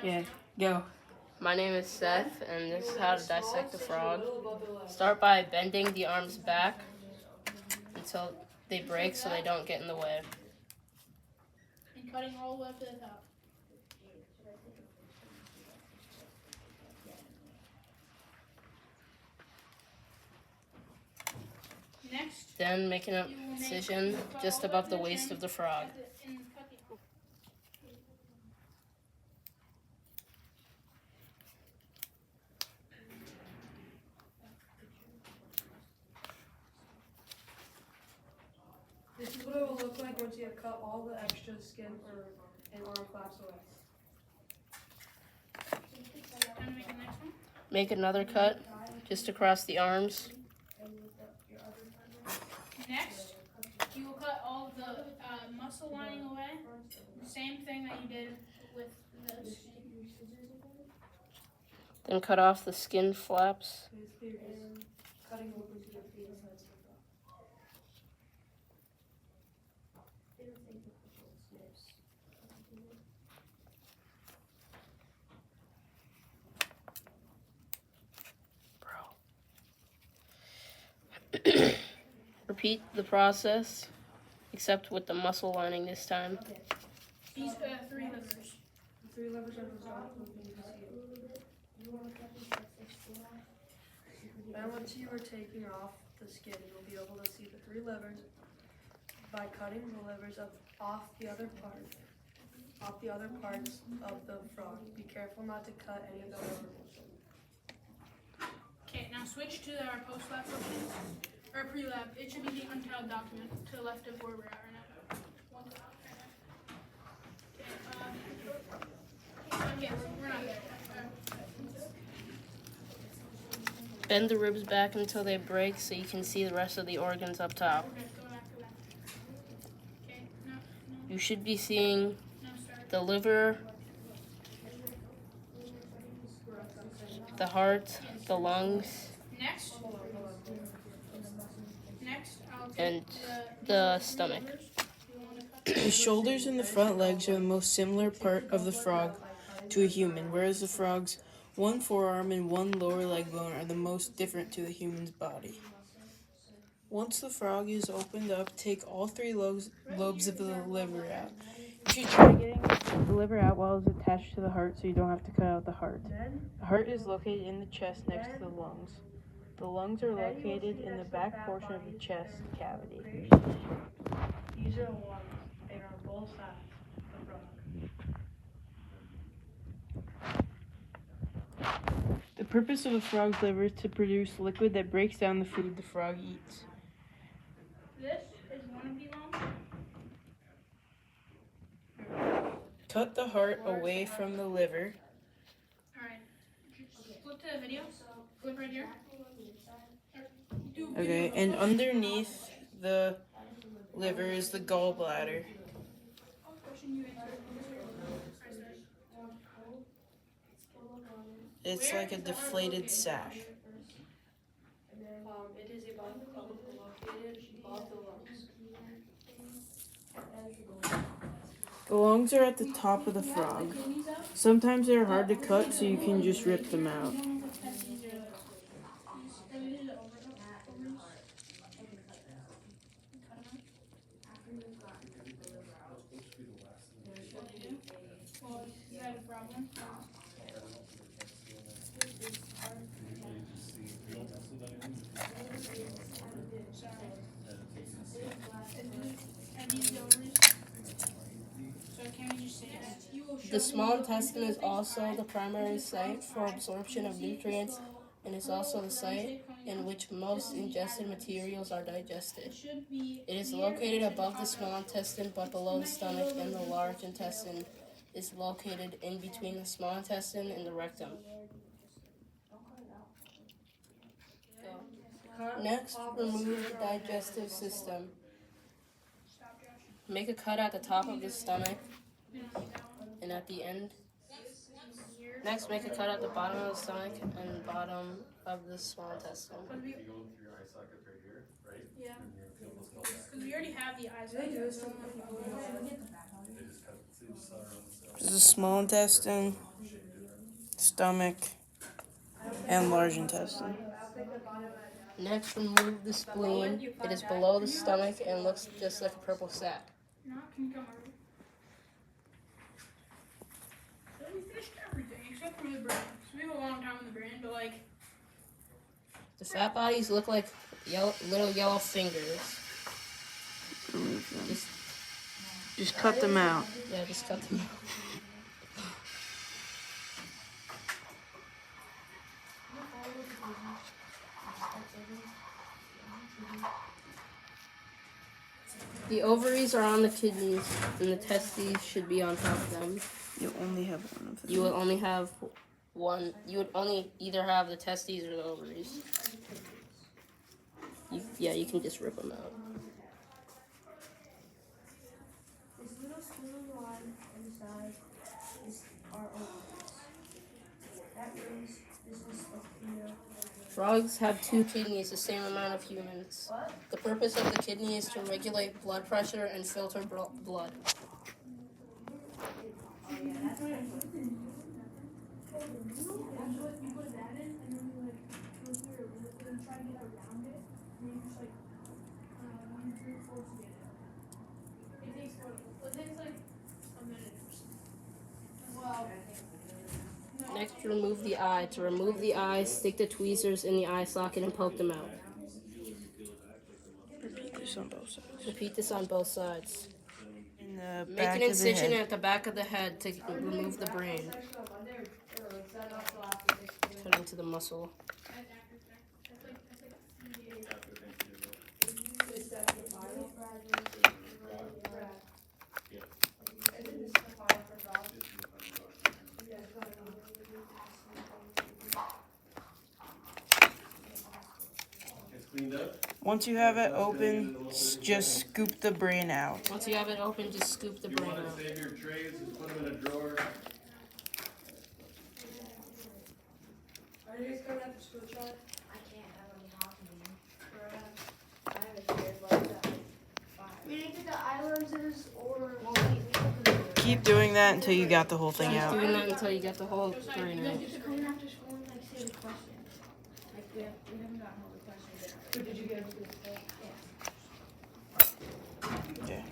Yeah, go. My name is Seth, and this is how to dissect a frog. Start by bending the arms back until they break so they don't get in the way. And cutting all the way up to the top. Next, Then make an incision just above the waist of the frog. This is what it will look like once you have cut all the extra skin and arm flaps away. Time to make the next one. Make another cut just across the arms. Next, you will cut all the muscle lining away. The same thing that you did with this. Then cut off the skin flaps. Cutting open to the sides of the frog. Repeat the process, except with the muscle lining this time. These 3 livers. The 3 levers are the top. And once you are taking off the skin, you'll be able to see the 3 levers by cutting the livers off the other parts of the frog. Be careful not to cut any of the organs. Okay, now switch to our post-lab portion, or pre-lab. It should be the untitled document to the left of where we're at right now. Okay, we're not there. Bend the ribs back until they break so you can see the rest of the organs up top. Okay, go back. Okay, no, You should be seeing start. the liver, the heart, the lungs, Next, I'll take and the stomach. The shoulders and the front legs are the most similar part of the frog to a human, whereas the frog's one forearm and one lower leg bone are the most different to the human's body. Once the frog is opened up, take all 3 lobes of the liver out. You should try getting the liver out while it's attached to the heart so you don't have to cut out the heart. The heart is located in the chest next to the lungs. The lungs are located in the back portion of the chest cavity. These are the lungs. They are on both sides of the frog. The purpose of a frog's liver is to produce liquid that breaks down the food the frog eats. This is one of the lungs. Cut the heart away from the liver. Alright, flip to the video. Flip right here. Okay, and underneath the liver is the gallbladder. It's like a deflated sac. It is located above the lungs. The lungs are at the top of the frog. Sometimes they're hard to cut, so you can just rip them out. You had a problem? The small intestine is also the primary site for absorption of nutrients and is also the site in which most ingested materials are digested. It is located above the small intestine but below the stomach, and the large intestine is located in between the small intestine and the rectum. Next, remove the digestive system. Make a cut at the top of the stomach and at the end. Next, make a cut at the bottom of the stomach and bottom of the small intestine. Yeah. Because we already have the eyes. This is the small intestine. stomach, and large intestine. Next, remove the spleen. It is below the stomach and looks just like a purple sac. No, can you come over? So we fished everything except for the brain. So we have a long time in the brain, but like. The fat bodies look like little yellow fingers. Remove them. Just cut them out. Yeah, just cut them out. The ovaries are on the kidneys, and the testes should be on top of them. You only have one of them. You will only have one. You would only either have the testes or the ovaries. You can just rip them out. This little squiggly line inside is our ovaries. That means this is Frogs have 2 kidneys, the same amount of humans. The purpose of the kidney is to regulate blood pressure and filter blood. Next, remove the eye. To remove the eye, stick the tweezers in the eye socket and poke them out. Repeat this on both sides. Repeat this on both sides. In the Make back an of the incision head. at the back of the head to remove the brain. Cut into the muscle. Once you have it open, just scoop the brain out. Once you have it open, just scoop the brain out. Save your trays and put them in a drawer. Are you guys coming after school, Chad? I can't have any hockey. I have a kid like that. We didn't get the islanders or Keep doing that until you got the whole thing Keep out. doing that until you get the whole brain out. coming after school and like say the question. Like we haven't gotten all the questions yet. Did you get them? Okay.